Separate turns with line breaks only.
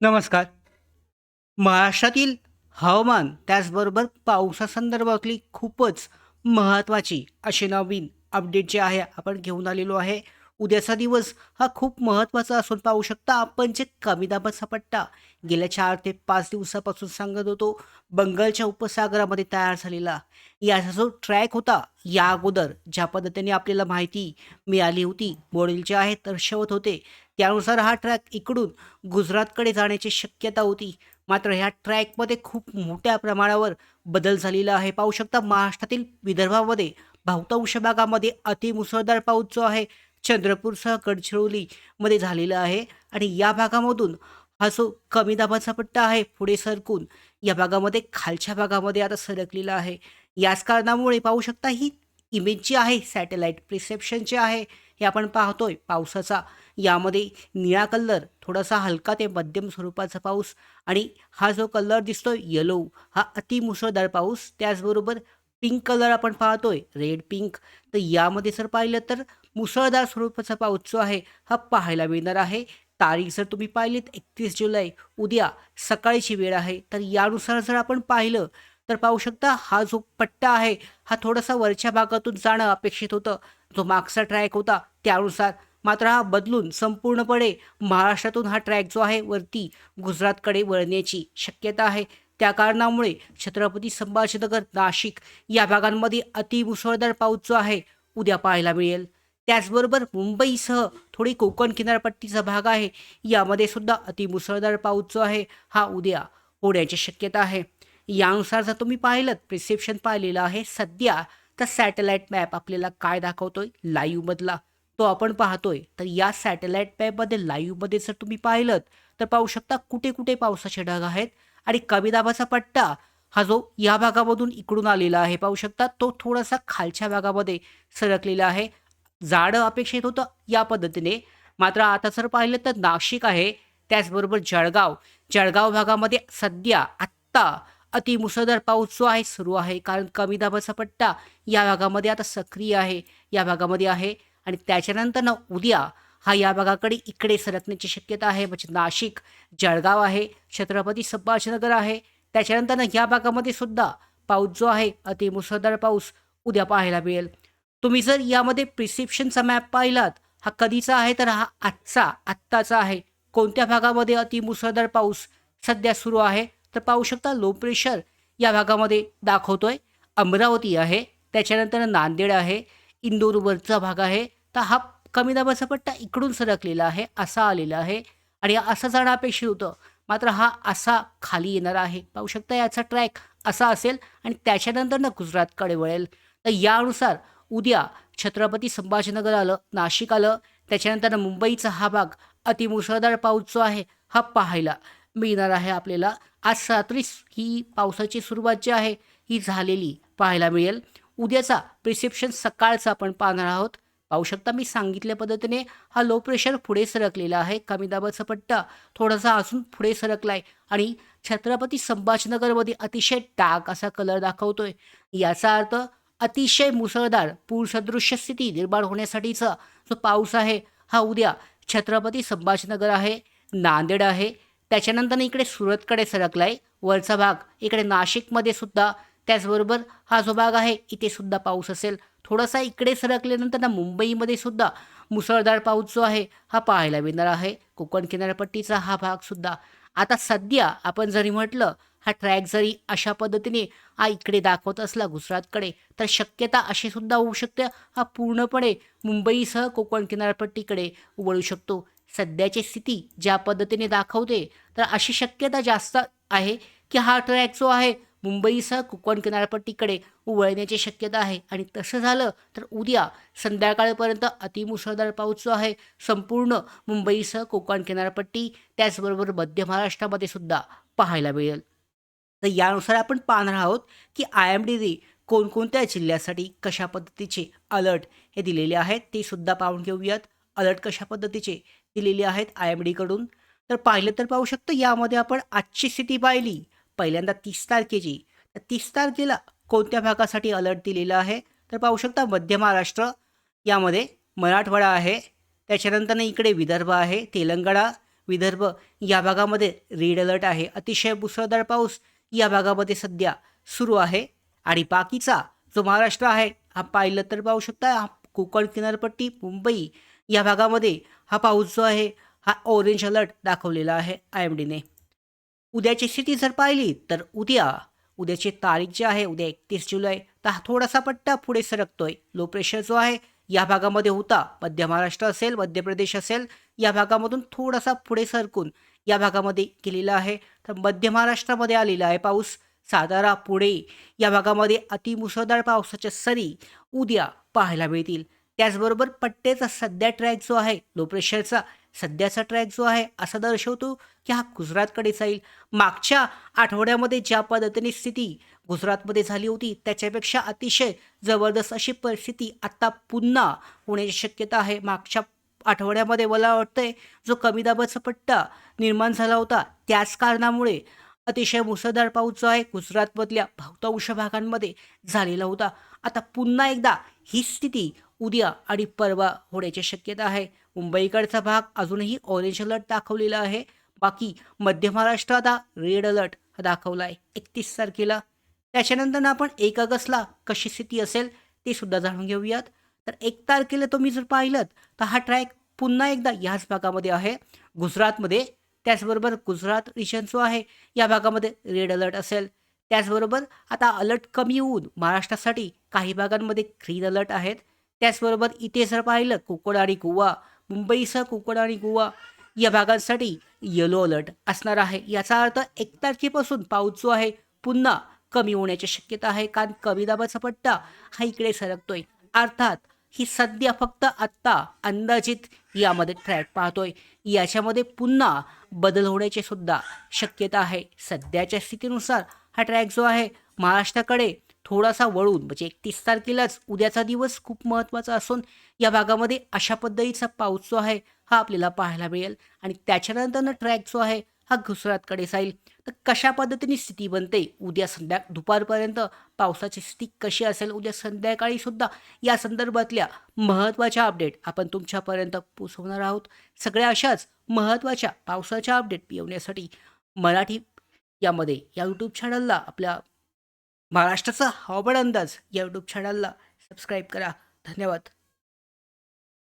नमस्कार. महाराष्ट्रातील हवामान त्याचबरोबर पावसासंदर्भातली खूपच महत्त्वाची अशी नवीन अपडेट जे आहे आपण घेऊन आलेलो आहे. उद्याचा दिवस हा खूप महत्त्वाचा असून पाहू शकता आपण जे कमी दाबाचा पट्टा गेल्या 4 ते 5 दिवसापासून सांगत होतो, बंगालच्या उपसागरामध्ये तयार झालेला. याचा जो ट्रॅक होता, या अगोदर ज्या पद्धतीने आपल्याला माहिती मिळाली होती, मॉडेल जे आहेत दर्शवत होते, त्यानुसार हा ट्रॅक इकडून गुजरातकडे जाण्याची शक्यता होती. मात्र ह्या ट्रॅकमध्ये खूप मोठ्या प्रमाणावर बदल झालेला आहे. पाहू शकता महाराष्ट्रातील विदर्भामध्ये बहुतांश भागामध्ये अतिमुसळधार पाऊस जो आहे चंद्रपूरसह गडचिरोलीमध्ये झालेला आहे आणि या भागामधून हा जो कमी दाबाचा पट्टा आहे पुढे सरकून या भागामध्ये खालच्या भागामध्ये आता सरकलेला आहे. याच कारणामुळे पाहू शकता ही इमेज जी आहे सॅटेलाईट रिसेप्शन जे आहे हे आपण पाहतोय पावसाचा. यामध्ये निळा कलर थोडासा हलका ते मध्यम स्वरूपाचा पाऊस आणि हा जो कलर दिसतोय येलो हा अतिमुसळधार पाऊस. त्याचबरोबर पिंक कलर आपण पाहतोय रेड पिंक. तर यामध्ये जर पाहिलं तर मुसळधार स्वरूपाचा पाऊस जो आहे हा पाहायला मिळणार आहे. तारीख जर तुम्ही पाहिलीत 31 जुलै उद्या सकाळची वेळ आहे. तर यानुसार जर आपण पाहिलं तर पाहू शकता हा जो पट्टा आहे हा थोडासा वरच्या भागातून जाणं अपेक्षित होतं. जो मागचा ट्रॅक होता त्यानुसार. मात्र हा बदलून संपूर्णपणे महाराष्ट्रातून हा ट्रॅक जो आहे वरती गुजरातकडे वळण्याची शक्यता आहे. त्या कारणामुळे छत्रपती संभाजीनगर, नाशिक या भागांमध्ये अतिमुसळधार पाऊस जो आहे उद्या पाहायला मिळेल. त्याचबरोबर मुंबईसह थोडी कोकण किनारपट्टीचा भाग आहे, यामध्ये सुद्धा अतिमुसळधार पाऊस जो आहे हा उद्या होण्याची शक्यता आहे. यानुसार जर तुम्ही पाहिलंत प्रिस्क्रिप्शन पाहिलेलं आहे सध्या, तर सॅटेलाईट मॅप आपल्याला काय दाखवतोय लाईव्हमधला तो आपण पाहतोय. तर या सॅटेलाईट मॅपमध्ये लाईव्हमध्ये जर तुम्ही पाहिलंत तर पाहू शकता कुठे कुठे पावसाचे ढग आहेत आणि कमी दाबाचा पट्टा हा जो या भागामधून इकडून आलेला आहे पाहू शकता तो थोडासा खालच्या भागामध्ये सरकलेला आहे. जाडं अपेक्षित होतं या पद्धतीने. मात्र आता जर पाहिलं तर नाशिक आहे, त्याचबरोबर जळगाव. जळगाव भागामध्ये सध्या आत्ता अतिमुसळधार पाऊस जो आहे सुरू आहे. कारण कमी दाबाचा पट्टा या भागामध्ये आता सक्रिय आहे, या भागामध्ये आहे आणि त्याच्यानंतर ना उद्या हा या भागाकडे इकडे सरकण्याची शक्यता आहे. म्हणजे नाशिक, जळगाव आहे, छत्रपती संभाजीनगर आहे. त्याच्यानंतर ना या भागामध्ये सुद्धा पाऊस जो आहे अतिमुसळधार पाऊस उद्या पाहायला मिळेल. तुम्ही जर यामध्ये प्रिस्क्रिप्शनचा मॅप पाहिलात, हा कधीचा आहे तर हा आत्ताचा आहे. कोणत्या भागामध्ये अतिमुसळधार पाऊस सध्या सुरू आहे तर पाहू शकता लो प्रेशर या भागामध्ये दाखवतोय. अमरावती आहे, त्याच्यानंतर नांदेड आहे, इंदोरवरचा भाग आहे. तर हा कमी दाबाचा पट्टा इकडून सरकलेला आहे, असा आलेला आहे आणि असं जाणं अपेक्षित होतं. मात्र हा असा खाली येणार आहे. पाहू शकता याचा ट्रॅक असा असेल आणि त्याच्यानंतर ना गुजरातकडे वळेल. तर यानुसार उद्या छत्रपती संभाजीनगर आलं, नाशिक आलं, त्याच्यानंतर मुंबईचा हा भाग अतिमुसळधार पाऊस जो आहे हा पाहायला मिळणार आहे आपल्याला. आज रात्रीच ही पावसाची सुरुवात जी आहे ही झालेली पाहायला मिळेल. उद्याचा प्रिस्क्रिप्शन सकाळचा आपण पाहणार आहोत. पाहू शकता मी सांगितल्या पद्धतीने हा लो प्रेशर पुढे सरकलेला आहे. कमी दाबाचा पट्टा थोडासा अजून पुढे सरकलाय आणि छत्रपती संभाजीनगरमध्ये अतिशय डार्क असा कलर दाखवतोय. याचा अर्थ अतिशय मुसळधार पूरसदृश्य स्थिती निर्माण होण्यासाठीचा जो पाऊस आहे हा उद्या छत्रपती संभाजीनगर आहे, नांदेड आहे, त्याच्यानंतर इकडे सुरतकडे सरकलाय वरचा भाग, इकडे नाशिकमध्ये सुद्धा. त्याचबरोबर हा जो भाग आहे इथे सुद्धा पाऊस असेल. थोडासा इकडे सरकल्यानंतर ना मुंबईमध्ये सुद्धा मुसळधार पाऊस जो आहे हा पाहायला मिळणार आहे. कोकण किनारपट्टीचा हा भाग सुद्धा. आता सध्या आपण जरी म्हटलं हा ट्रॅक जरी अशा पद्धतीने हा इकडे दाखवत असला गुजरातकडे, तर शक्यता अशी सुद्धा होऊ शकते हा पूर्णपणे मुंबईसह कोकण किनारपट्टीकडे वळू शकतो. सध्याची स्थिती ज्या पद्धतीने दाखवते तर अशी शक्यता जास्त आहे की हा ट्रॅक जो आहे मुंबईसह कोकण किनारपट्टीकडे वळण्याची शक्यता आहे आणि तसं झालं तर उद्या संध्याकाळपर्यंत अतिमुसळधार पाऊस जो आहे संपूर्ण मुंबईसह कोकण किनारपट्टी त्याचबरोबर मध्य महाराष्ट्रामध्ये सुद्धा पाहायला मिळेल. तर यानुसार आपण पाहणार आहोत की IMDने कोणकोणत्या जिल्ह्यासाठी कशा पद्धतीचे अलर्ट हे दिलेले आहेत ते सुद्धा पाहून घेऊयात. अलर्ट कशा पद्धतीचे दिलेले आहेत IMDकडून. तर पाहिलं तर पाहू शकतो यामध्ये आपण आजची स्थिती पाहिली पहिल्यांदा 30 तारखेची. तर 30 तारखेला कोणत्या भागासाठी अलर्ट दिलेला आहे तर पाहू शकता मध्य महाराष्ट्र, यामध्ये मराठवाडा आहे, त्याच्यानंतर इकडे विदर्भ आहे, तेलंगणा, विदर्भ या भागामध्ये रेड अलर्ट आहे. अतिशय मुसळधार पाऊस या भागामध्ये सध्या सुरू आहे. आणि बाकीचा जो महाराष्ट्र आहे हा पाहिलं तर पाहू शकता, हा कोकण किनारपट्टी, मुंबई या भागामध्ये हा पाऊस जो आहे हा ऑरेंज अलर्ट दाखवलेला आहे IMDने. उद्याची स्थिती जर पाहिली तर उद्याची तारीख जी आहे, उद्या 31 जुलै, तर हा थोडासा पट्टा पुढे सरकतोय. लो प्रेशर जो आहे या भागामध्ये होता, मध्य महाराष्ट्र असेल, मध्य प्रदेश असेल, या भागामधून थोडासा पुढे सरकून या भागामध्ये गेलेला आहे. तर मध्य महाराष्ट्रामध्ये आलेला आहे पाऊस. सातारा, पुणे या भागामध्ये अतिमुसळधार पावसाच्या सरी उद्या पाहायला मिळतील. त्याचबरोबर पट्ट्याचा सध्या ट्रॅक जो आहे, लो प्रेशरचा सध्याचा ट्रॅक जो आहे, असा दर्शवतो की हा गुजरातकडे जाईल. मागच्या आठवड्यामध्ये ज्या पद्धतीने स्थिती गुजरातमध्ये झाली होती, त्याच्यापेक्षा अतिशय जबरदस्त अशी परिस्थिती आता पुन्हा होण्याची शक्यता आहे. मागच्या आठवड्यामध्ये मला वाटतंय जो कमी दाबाचा पट्टा निर्माण झाला होता, त्याच कारणामुळे अतिशय मुसळधार पाऊस जो आहे गुजरातमधल्या बहुतांश भागांमध्ये झालेला होता. आता पुन्हा एकदा ही स्थिती उद्या आणि परवा होण्याची शक्यता आहे. मुंबईकडचा भाग अजूनही ऑरेंज अलर्ट दाखवलेला आहे. बाकी मध्य महाराष्ट्र आता रेड अलर्ट दाखवला आहे 31 तारखेला. त्याच्यानंतर आपण 1 ऑगस्टला कशी स्थिती असेल ते सुद्धा जाणून घेऊयात. तर 1 तारखेला तुम्ही जर पाहिलं तर हा ट्रॅक पुन्हा एकदा याच भागामध्ये आहे, गुजरातमध्ये. त्याचबरोबर गुजरात रिजन जो आहे या भागामध्ये रेड अलर्ट असेल. त्याचबरोबर आता अलर्ट कमी होऊन महाराष्ट्रासाठी काही भागांमध्ये ग्रीन अलर्ट आहेत. त्याचबरोबर इथे जर पाहिलं कोकण आणि गोवा, मुंबईसह कोकण आणि गोवा या भागांसाठी येलो अलर्ट असणार आहे. याचा अर्थ 1 तारखेपासून पाऊस जो आहे पुन्हा कमी होण्याची शक्यता आहे, कारण कमी दाबाचा पट्टा हा इकडे सरकतोय. अर्थात ही सध्या फक्त आत्ता अंदाजित यामध्ये ट्रॅक पाहतोय. याच्यामध्ये पुन्हा बदल होण्याची सुद्धा शक्यता आहे. सध्याच्या स्थितीनुसार हा ट्रॅक जो आहे महाराष्ट्राकडे थोडासा वळून, म्हणजे 31 तारखेलाच उद्याचा दिवस खूप महत्त्वाचा असून या भागामध्ये अशा पद्धतीचा पाऊस जो आहे हा आपल्याला पाहायला मिळेल. आणि त्याच्यानंतरनं ट्रॅक जो आहे हा गुजरातकडे जाईल. तर कशा पद्धतीने स्थिती बनते उद्या दुपारपर्यंत, पावसाची स्थिती कशी असेल उद्या संध्याकाळी सुद्धा, या संदर्भातल्या महत्त्वाच्या अपडेट आपण तुमच्यापर्यंत पोचवणार आहोत. सगळ्या अशाच महत्त्वाच्या पावसाच्या अपडेट मिळवण्यासाठी मराठी यामध्ये या यूट्यूब चॅनलला, आपल्या महाराष्ट्राचा हवामान अंदाज या यूट्यूब चॅनलला सबस्क्राईब करा. धन्यवाद.